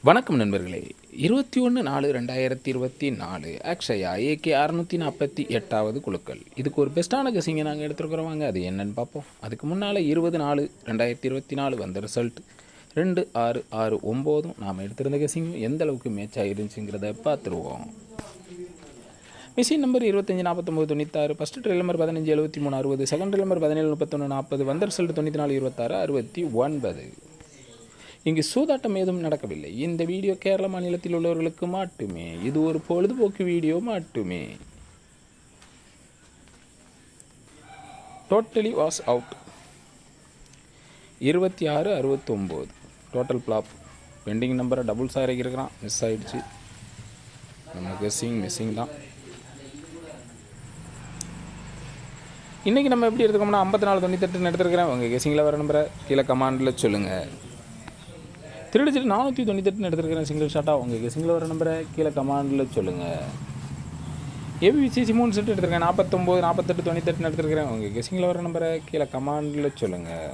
வணக்கம் நண்பர்களே. 21/4/2024 அக்ஷயா ஏகே 648வது குழுக்கள். இதுக்கு ஒரு பெஸ்ட்டான கெஸிங்கை நாங்கள் எடுத்துருக்குறோம். வாங்க அது என்னன்னு பார்ப்போம். அதுக்கு முன்னால் 20/4/2024 வந்த ரிசல்ட் 2-6-6-9 நாம் எடுத்திருந்த கெஸிங் எந்த அளவுக்கு மேட்ச் ஆகிருந்துச்சுங்கிறத பார்த்துருவோம். Machine number 25-49-96, first trail number 15-73-60, second trail number 17-31-40, வந்த ரிசல்ட் 94-26-69. இங்கு சூதாட்டம் ஏதும் நடக்கவில்லை. இந்த வீடியோ கேரள மாநிலத்தில் உள்ளவர்களுக்கு மட்டுமே. இது ஒரு பொழுதுபோக்கு வீடியோ மட்டுமே. Totally was out 26-69. Total flop. Pending நம்பரை டபுள்ஸ் இறக்கிருக்கிறான், மிஸ் ஆகிடுச்சு. நம்ம மிஸ்ஸிங் தான். இன்றைக்கி நம்ம எப்படி எடுத்துக்கோம்னா 54-98 எடுத்துருக்கிறேன். உங்கள் கெஸிங்கில் வர நம்பரை கீழே கமாண்டில் சொல்லுங்கள். திருடிச்சிட்டு 498 எடுத்துருக்கிறேன் சிங்கிள் ஷாட்டாக. உங்கள் கெஸிங்கில் வர நம்பரை கீழே கமாண்டில் சொல்லுங்கள். ஏபிசிசி 3 செட் எடுத்துருக்கேன். 49-48-98 எடுத்துருக்கிறேன். உங்கள் கெஸிங்கில் வர நம்பரை கீழே கமாண்டில் சொல்லுங்கள்.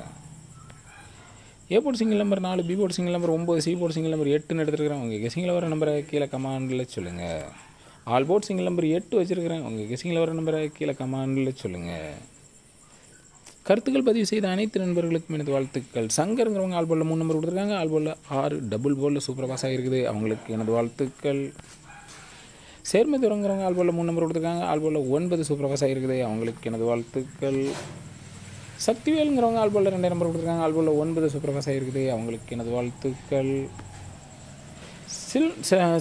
A port single number 4, B port single number 9, C port single number 8 எடுத்துருக்கிறேன். உங்கள் கெஸிங்கில் வர நம்பரை கீழே கமாண்டில் சொல்லுங்கள். ஆல் போர்ட் சிங்கிள் நம்பர் 8 வச்சுருக்கிறேன். உங்கள் கெஸிங்கில் வர நம்பரை கீழே கமாண்டில் சொல்லுங்கள். கருத்துக்கள் பதிவு செய்த அனைத்து நண்பர்களுக்கும் எனது வாழ்த்துக்கள். சங்கருங்கிறவங்க ஆல் போலில் 3 நம்பர் கொடுத்துருக்காங்க. ஆல் போலில் 6 டபுள் போலில் சூப்பர் பாஸ் ஆகிருக்குது. அவங்களுக்கு எனது வாழ்த்துக்கள். சேர்மதுரங்கிறவங்க ஆல் போலில் 3 நம்பர் கொடுத்துருக்காங்க. ஆல் போலில் 9 சூப்பர் பாஸ் ஆகிருக்குது. அவங்களுக்கு எனது வாழ்த்துக்கள். சக்திவேலுங்கிறவங்க ஆல் போலில் 2 நம்பர் கொடுத்துருக்காங்க. ஆல் போலில் 9 சூப்பர் பாஸ் ஆகிருக்குது. அவங்களுக்கு எனது வாழ்த்துக்கள்.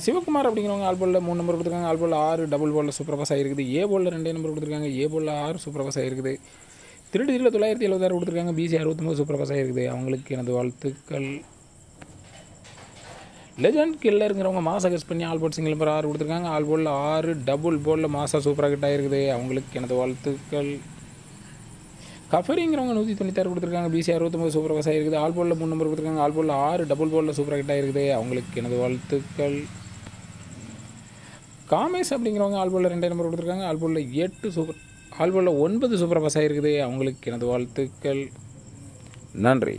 சிவகுமார் அப்படிங்கிறவங்க ஆல் போலில் 3 நம்பர் கொடுத்துருக்காங்க. ஆல் போலில் 6 டபுள் போலில் சூப்பர் பாஸ் ஆகிருக்குது. ஏ போலில் 2 நம்பர் கொடுத்துருக்காங்க. ஏ போலில் 6 சூப்பர் பாஸ் ஆகிருக்குது. திருடியில் 976 கொடுத்துருக்காங்க. பிசி 69 சூப்பர் பாஸ் ஆகிருக்குது. அவங்களுக்கு எனது வாழ்த்துக்கள். லெஜண்ட் கில்லருங்கிறவங்க மாசா கெஸ் பண்ணி ஆல் போர்ட் சிங்கிள் நம்பர் 6 கொடுத்துருக்காங்க. ஆல் போலில் 6 டபுள் போலில் மாசா சூப்பராக கிட்ட ஆகிருக்குது. அவங்களுக்கு எனது வாழ்த்துக்கள். கஃபரிங்கிறவங்க 196 கொடுத்துருக்காங்க. பிசி 69 சூப்பர் பாஸ் ஆகிருக்குது. ஆல் போலில் 3 நம்பர் கொடுத்துருக்காங்க. ஆல் போலில் 6 டபுள் போலில் சூப்பராக கிட்ட ஆகிருக்குது. அவங்களுக்கு எனது வாழ்த்துக்கள். காமேஷ் அப்படிங்கிறவங்க ஆல் போலில் 2 நம்பர் கொடுத்துருக்காங்க. ஆல் போலில் 9 சூப்பர் பாஸ் ஆகிருக்குது. அவங்களுக்கு எனது வாழ்த்துக்கள். நன்றி.